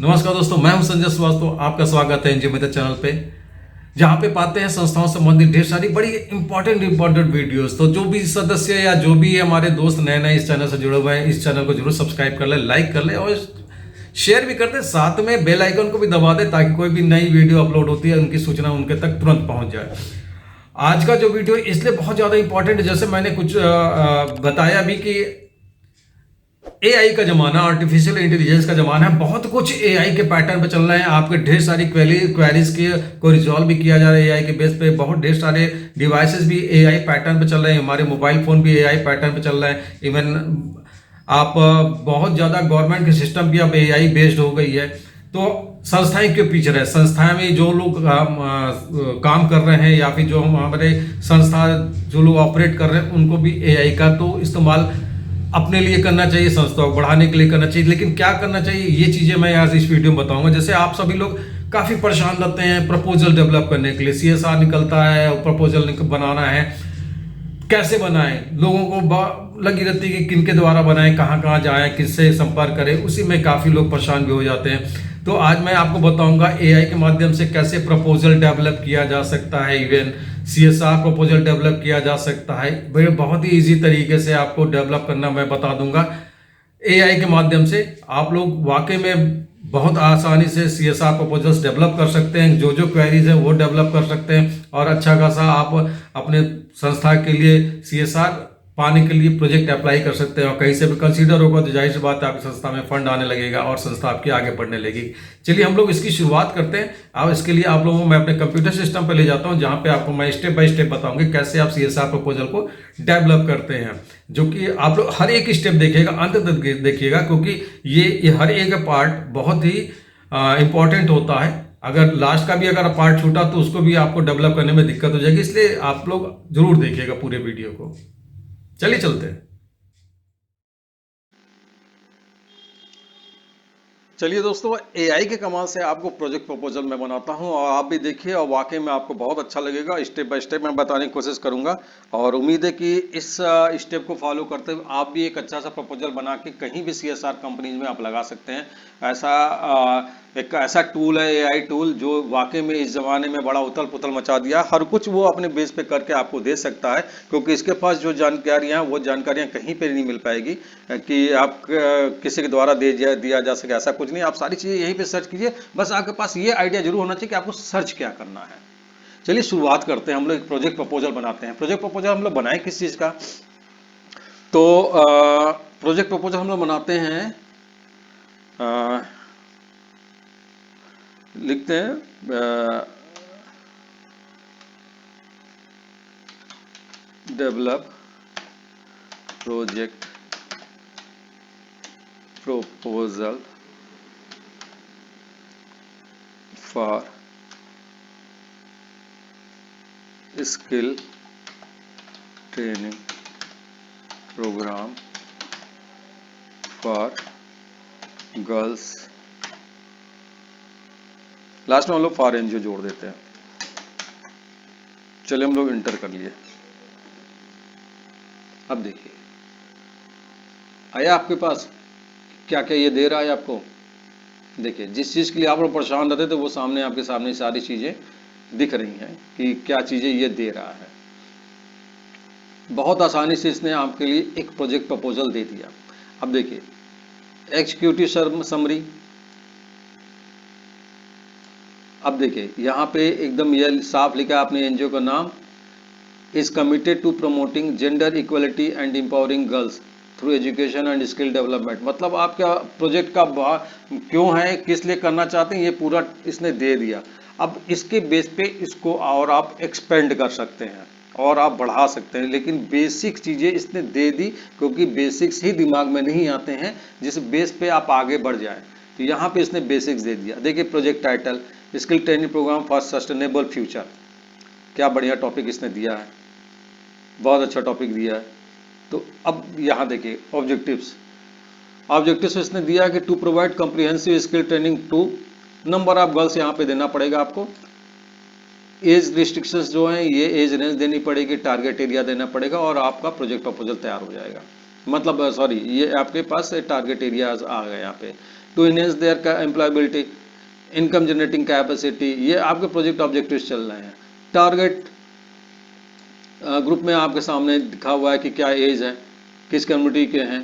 नमस्कार दोस्तों, मैं हूं संजय श्रीवास्तव। आपका स्वागत है एनजी मेथड चैनल पे, जहां पे पाते हैं संस्थाओं से संबंधित ढेर सारी बड़ी इंपॉर्टेंट वीडियोस। तो जो भी सदस्य या जो भी हमारे दोस्त नए नए इस चैनल से जुड़े हुए हैं, इस चैनल को जरूर सब्सक्राइब कर ले, लाइक कर ले और शेयर भी कर दे। साथ में बेल आइकन को भी दबा दे ताकि कोई भी नई वीडियो अपलोड होती है उनकी सूचना उनके तक तुरंत पहुंच जाए। आज का जो वीडियो इसलिए बहुत ज़्यादा इंपॉर्टेंट है, जैसे मैंने कुछ बताया भी कि एआई का जमाना, आर्टिफिशियल इंटेलिजेंस का जमाना है। बहुत कुछ एआई के पैटर्न पे चल रहे हैं। आपके ढेर सारी क्वेरीज के को रिजॉल्व भी किया जा रहा है एआई के बेस पे। बहुत ढेर सारे डिवाइसेस भी एआई पैटर्न पे चल रहे हैं। हमारे मोबाइल फोन भी एआई पैटर्न पे चल रहे हैं। इवन आप बहुत ज़्यादा गवर्नमेंट के सिस्टम भी अब एआई बेस्ड हो गई है। तो संस्थाएं क्यों पीछे रहे? संस्थाएं में जो लोग काम कर रहे हैं या फिर जो हमारे संस्था जो लोग ऑपरेट कर रहे हैं, उनको भी एआई का तो इस्तेमाल अपने लिए करना चाहिए, संस्था को बढ़ाने के लिए करना चाहिए। लेकिन क्या करना चाहिए, ये चीज़ें मैं आज इस वीडियो में बताऊंगा। जैसे आप सभी लोग काफ़ी परेशान रहते हैं प्रपोजल डेवलप करने के लिए। सीएसआर निकलता है, प्रपोजल बनाना है, कैसे बनाएं, लोगों को लगी रहती है कि किनके द्वारा बनाएं, कहाँ कहाँ जाएं, किससे संपर्क करें। उसी में काफ़ी लोग परेशान भी हो जाते हैं। तो आज मैं आपको बताऊंगा एआई के माध्यम से कैसे प्रपोजल डेवलप किया जा सकता है। इवन सीएसआर प्रपोजल डेवलप किया जा सकता है। भाई बहुत ही इजी तरीके से आपको डेवलप करना मैं बता दूंगा एआई के माध्यम से। आप लोग वाकई में बहुत आसानी से सीएसआर प्रपोजल्स डेवलप कर सकते हैं। जो जो क्वेरीज है वो डेवलप कर सकते हैं और अच्छा खासा आप अपने संस्था के लिए सीएसआर पाने के लिए प्रोजेक्ट अप्लाई कर सकते हैं। और कहीं से भी कंसीडर होगा तो जाहिर सी बात है आपकी संस्था में फंड आने लगेगा और संस्था आपकी आगे बढ़ने लगेगी। चलिए हम लोग इसकी शुरुआत करते हैं। अब इसके लिए आप लोगों को मैं अपने कंप्यूटर सिस्टम पर ले जाता हूं, जहां पे आपको मैं स्टेप बाय स्टेप बताऊंगी कैसे आप सीएसआर प्रपोजल को डेवलप करते हैं। जो कि आप लोग हर एक स्टेप देखिएगा, अंत तक देखिएगा, क्योंकि ये हर एक पार्ट बहुत ही इंपॉर्टेंट होता है। अगर लास्ट का भी अगर पार्ट छूटा तो उसको भी आपको डेवलप करने में दिक्कत हो जाएगी। इसलिए आप लोग जरूर देखिएगा पूरे वीडियो को। चलिए चलते हैं। चलिए दोस्तों, एआई के कमाल से आपको प्रोजेक्ट प्रपोजल मैं बनाता हूं और आप भी देखिए और वाकई में आपको बहुत अच्छा लगेगा। स्टेप बाय स्टेप मैं बताने की कोशिश करूंगा और उम्मीद है कि इस स्टेप को फॉलो करते हुए आप भी एक अच्छा सा प्रपोजल बना के कहीं भी सीएसआर कंपनीज में आप लगा सकते हैं। ऐसा एक ऐसा टूल है एआई टूल जो वाकई में इस जमाने में बड़ा उथल पुथल मचा दिया। हर कुछ वो अपने बेस पे करके आपको दे सकता है, क्योंकि इसके पास जो जानकारियां वो जानकारियां कहीं पे नहीं मिल पाएगी कि आप किसी के द्वारा दिया जा सके। ऐसा कुछ नहीं, आप सारी चीजें यहीं पे सर्च कीजिए। बस आपके पास ये आइडिया जरूर होना चाहिए कि आपको सर्च क्या करना है। चलिए शुरुआत करते हैं। हम लोग एक प्रोजेक्ट प्रपोजल बनाते हैं। प्रोजेक्ट प्रपोजल हम लोग बनाए किस चीज का? तो प्रोजेक्ट प्रपोजल हम लोग बनाते हैं, अ, लिखते हैं develop project proposal for skill training program for girls. Last में हम लोग फॉर एनजीओ जोड़ देते हैं। चलिए हम लोग इंटर कर लिए। अब देखिए आया आपके पास क्या क्या ये दे रहा है आपको। देखिए जिस चीज के लिए आप लोग परेशान रहते थे वो सामने आपके सामने सारी चीजें दिख रही हैं कि क्या चीजें ये दे रहा है। बहुत आसानी से इसने आपके लिए एक प्रोजेक्ट प्रपोजल दे दिया। अब देखिए एग्जीक्यूटिव समरी। अब देखिए यहाँ पे एकदम ये साफ लिखा है आपने एनजीओ का नाम, is committed to promoting gender equality and empowering girls through education and skill development. मतलब आपका प्रोजेक्ट का क्यों है, किस लिए करना चाहते हैं, ये पूरा इसने दे दिया। अब इसके बेस पे इसको और आप एक्सपेंड कर सकते हैं और आप बढ़ा सकते हैं, लेकिन बेसिक चीजें इसने दे दी, क्योंकि बेसिक्स ही दिमाग में नहीं आते हैं जिस बेस पे आप आगे बढ़ जाएं। तो यहाँ पे इसने बेसिक्स दे दिया। देखिए project title, skill training program for sustainable future. क्या बढ़िया टॉपिक इसने दिया है, बहुत अच्छा टॉपिक दिया है। तो अब यहाँ देखिए ऑब्जेक्टिव्स। ऑब्जेक्टिव्स इसने दिया है कि to provide comprehensive skill training to number of girls, यहाँ पे देना पड़ेगा आपको। एज रिस्ट्रिक्शंस जो हैं ये एज रेंज देनी पड़ेगी, टारगेट एरिया देना पड़ेगा और आपका प्रोजेक्ट प्रपोजल तैयार हो जाएगा। मतलब सॉरी, ये आपके पास टारगेट एरिया आ गया यहाँ पे। To enhance their employability, income generating capacity, ये आपके प्रोजेक्ट ऑब्जेक्टिव्स चल रहे हैं। टारगेट ग्रुप में आपके सामने दिखा हुआ है कि क्या एज है, किस कम्युनिटी के हैं,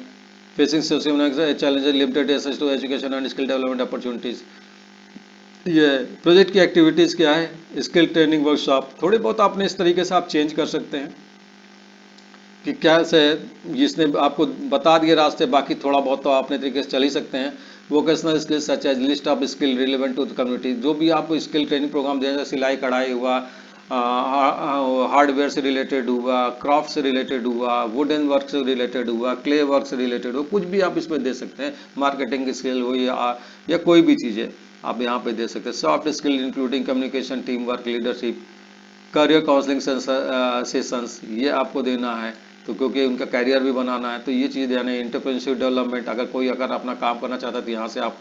facing socio challenges, limited access to education and skill development opportunities. ये प्रोजेक्ट की एक्टिविटीज़ क्या है, स्किल ट्रेनिंग वर्कशॉप, थोड़ी बहुत आपने इस तरीके से आप चेंज कर सकते हैं कि क्या से, जिसने आपको बता दिए रास्ते, बाकी थोड़ा बहुत तो अपने तरीके से चल ही सकते हैं। Vocational skills such as list of skill relevant to the community, जो भी आपको स्किल ट्रेनिंग प्रोग्राम दें, जैसे सिलाई कढ़ाई हुआ, हार्डवेयर से रिलेटेड हुआ, क्राफ्ट से रिलेटेड हुआ, वुडन वर्क से रिलेटेड हुआ, क्ले वर्क से रिलेटेड हुआ, कुछ भी आप इसमें दे सकते हैं। मार्केटिंग स्किल हो या कोई भी चीज़ें आप यहाँ पे दे सकते हैं। Soft skill including communication, team work, leadership, career counselling sessions, ये आपको देना है। तो क्योंकि उनका करियर भी बनाना है, तो ये चीज़ देना है। एंटरप्रेन्योरशिप डेवलपमेंट, अगर अपना काम करना चाहता है तो यहाँ से आप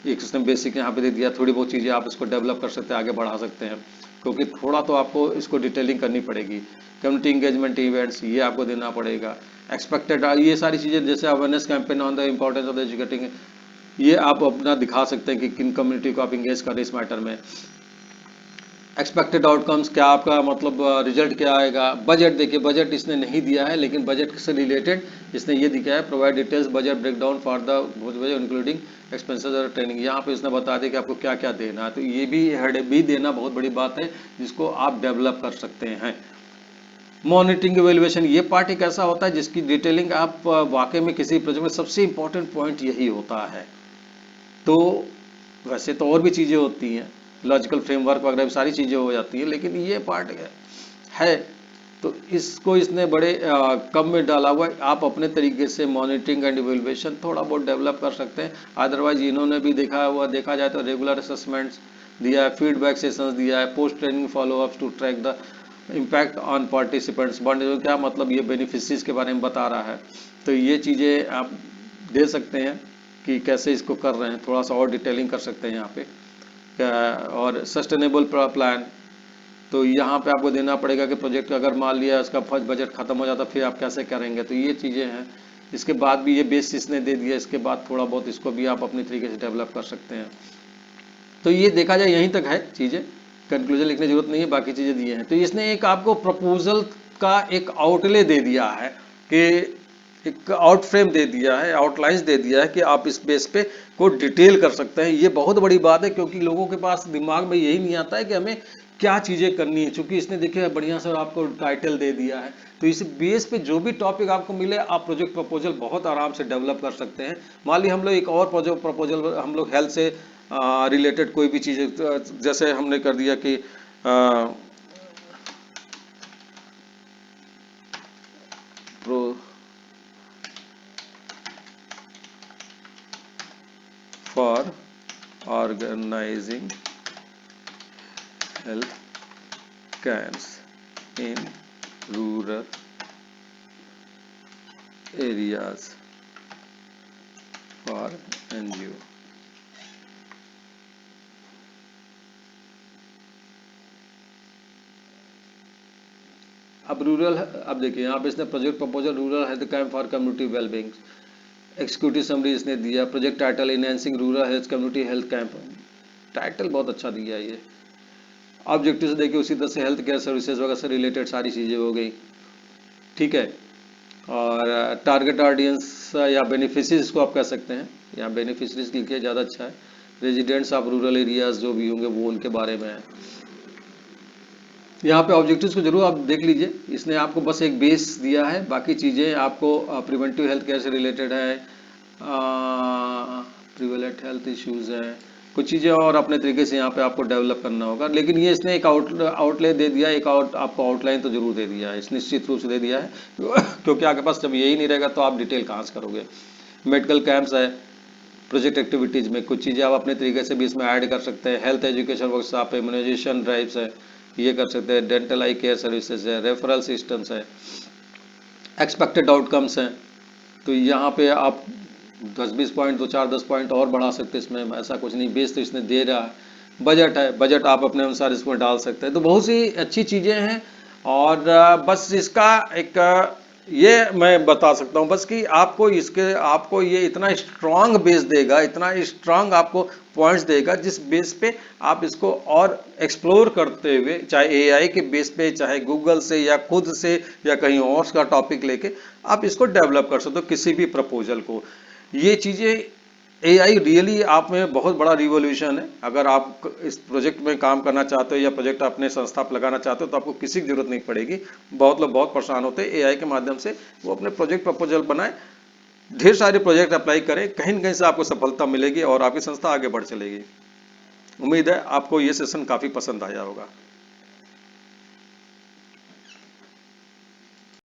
एक सिस्टम बेसिक यहाँ पे दे दिया, थोड़ी बहुत चीज़ें आप इसको डेवलप कर सकते हैं, आगे बढ़ा सकते हैं, क्योंकि थोड़ा तो आपको इसको डिटेलिंग करनी पड़ेगी। कम्युनिटी इंगेजमेंट इवेंट्स, ये आपको देना पड़ेगा। एक्सपेक्टेड, ये सारी चीज़ें जैसे awareness campaign on the importance of the educating, ये आप अपना दिखा सकते हैं कि किन कम्युनिटी को आप इंगेज करें इस मैटर में। एक्सपेक्टेड आउटकम्स, क्या आपका मतलब रिजल्ट क्या आएगा। बजट, देखिए बजट इसने नहीं दिया है, लेकिन बजट से रिलेटेड इसने ये दिखाया है, provide details budget breakdown for the budget including expenses और ट्रेनिंग। यहाँ पे इसने बता दिया कि आपको क्या क्या देना है, तो ये भी हेड भी देना बहुत बड़ी बात है, जिसको आप डेवलप कर सकते हैं। मॉनिटरिंग एवेल्युएशन, ये पार्ट एक ऐसा होता है जिसकी डिटेलिंग आप वाकई में किसी प्रोजेक्ट में, सबसे इंपॉर्टेंट पॉइंट यही होता है। तो वैसे तो और भी चीज़ें होती हैं, लॉजिकल फ्रेमवर्क वगैरह सारी चीज़ें हो जाती हैं, लेकिन ये पार्ट है तो इसको इसने बड़े कम में डाला हुआ है। आप अपने तरीके से मॉनिटरिंग एंड इवेल्युएशन थोड़ा बहुत डेवलप कर सकते हैं। अदरवाइज इन्होंने भी देखा जाए तो रेगुलर असेसमेंट्स दिया है, फीडबैक सेशंस दिया है, post training follow ups to track the impact on participants. क्या मतलब, ये बेनिफिशियरीज के बारे में बता रहा है, तो ये चीज़ें आप दे सकते हैं कि कैसे इसको कर रहे हैं, थोड़ा सा और डिटेलिंग कर सकते हैं यहाँ पे। और सस्टेनेबल प्लान, तो यहाँ पे आपको देना पड़ेगा कि प्रोजेक्ट अगर मान लिया इसका फर्स्ट बजट खत्म हो जाता फिर आप कैसे करेंगे, तो ये चीज़ें हैं। इसके बाद भी ये बेस इसने दे दिया, इसके बाद थोड़ा बहुत इसको भी आप अपनी तरीके से डेवलप कर सकते हैं। तो ये देखा जाए यहीं तक है चीज़ें, कंक्लूजन लिखने की जरूरत नहीं है, बाकी चीज़ें दी हैं। तो इसने एक आपको प्रपोजल का एक आउटले दे दिया है कि एक आउट फ्रेम दे दिया है, आउटलाइंस दे दिया है कि आप इस बेस पे को डिटेल कर सकते हैं। ये बहुत बड़ी बात है, क्योंकि लोगों के पास दिमाग में यही नहीं आता है कि हमें क्या चीज़ें करनी है। चूंकि इसने देखिए बढ़िया से आपको टाइटल दे दिया है, तो इस बेस पे जो भी टॉपिक आपको मिले, आप प्रोजेक्ट प्रपोजल बहुत आराम से डेवलप कर सकते हैं। मान ली हम लोग एक और प्रोजेक्ट प्रपोजल, हम लोग हेल्थ से रिलेटेड कोई भी चीज़, जैसे हमने कर दिया कि pro for organizing health camps in rural areas for NGO। अब देखिए यहाँ पे इसने project proposal rural health camp for community wellbeing, executive summary इसने दिया। Project title enhancing rural health community health camp, title बहुत अच्छा दिया है ये। ऑब्जेक्टिव से देखिए उसी तरह से हेल्थ केयर सर्विसेज वगैरह से रिलेटेड सारी चीज़ें हो गई, ठीक है। और टारगेट ऑडियंस या बेनिफिशरीज को आप कह सकते हैं, यहाँ बेनिफिशरीज लिखिए ज़्यादा अच्छा है। रेजिडेंट्स ऑफ रूरल एरियाज जो भी होंगे वो उनके बारे में है। यहाँ पे ऑब्जेक्टिव्स को जरूर आप देख लीजिए, इसने आपको बस एक बेस दिया है, बाकी चीज़ें आपको प्रिवेंटिव हेल्थ केयर से रिलेटेड है, प्रिवेलेंट हेल्थ इश्यूज हैं, कुछ चीज़ें और अपने तरीके से यहाँ पे आपको डेवलप करना होगा। लेकिन ये इसने एक आउटले दे दिया, एक आपको आउटलाइन तो जरूर दे दिया है, इस निश्चित रूप से दे दिया है क्योंकि आपके पास जब यही नहीं रहेगा तो आप डिटेल कहाँ से करोगे। मेडिकल कैंप्स है, प्रोजेक्ट एक्टिविटीज़ में कुछ चीज़ें आप अपने तरीके से भी इसमें ऐड कर सकते हैं। Health education workshop, immunisation drives है, ये कर सकते हैं। डेंटल आई केयर सर्विसेज है, रेफरल सिस्टम्स है, एक्सपेक्टेड आउटकम्स हैं। तो यहाँ पे आप 10-20 पॉइंट, 2-4-10 पॉइंट और बढ़ा सकते हैं इसमें, ऐसा कुछ नहीं, बेस तो इसने दे रहा है। बजट है, बजट आप अपने अनुसार इसमें डाल सकते हैं। तो बहुत सी अच्छी चीज़ें हैं, और बस इसका एक ये मैं बता सकता हूँ बस कि आपको ये इतना स्ट्रांग बेस देगा, इतना स्ट्रांग आपको पॉइंट्स देगा जिस बेस पे आप इसको और एक्सप्लोर करते हुए, चाहे एआई के बेस पे, चाहे गूगल से या खुद से या कहीं और का टॉपिक लेके आप इसको डेवलप कर सकते हो किसी भी प्रपोजल को। ये चीजें एआई रियली आप में बहुत बड़ा रिवॉल्यूशन है। अगर आप इस प्रोजेक्ट में काम करना चाहते हो या प्रोजेक्ट अपने संस्था पर लगाना चाहते हो तो आपको किसी की जरूरत नहीं पड़ेगी। बहुत लोग बहुत परेशान होते हैं एआई के माध्यम से, वो अपने प्रोजेक्ट प्रपोजल बनाए, ढेर सारे प्रोजेक्ट अप्लाई करें, कहीं न कहीं से आपको सफलता मिलेगी और आपकी संस्था आगे बढ़ चलेगी। उम्मीद है आपको ये सेशन काफी पसंद आया होगा।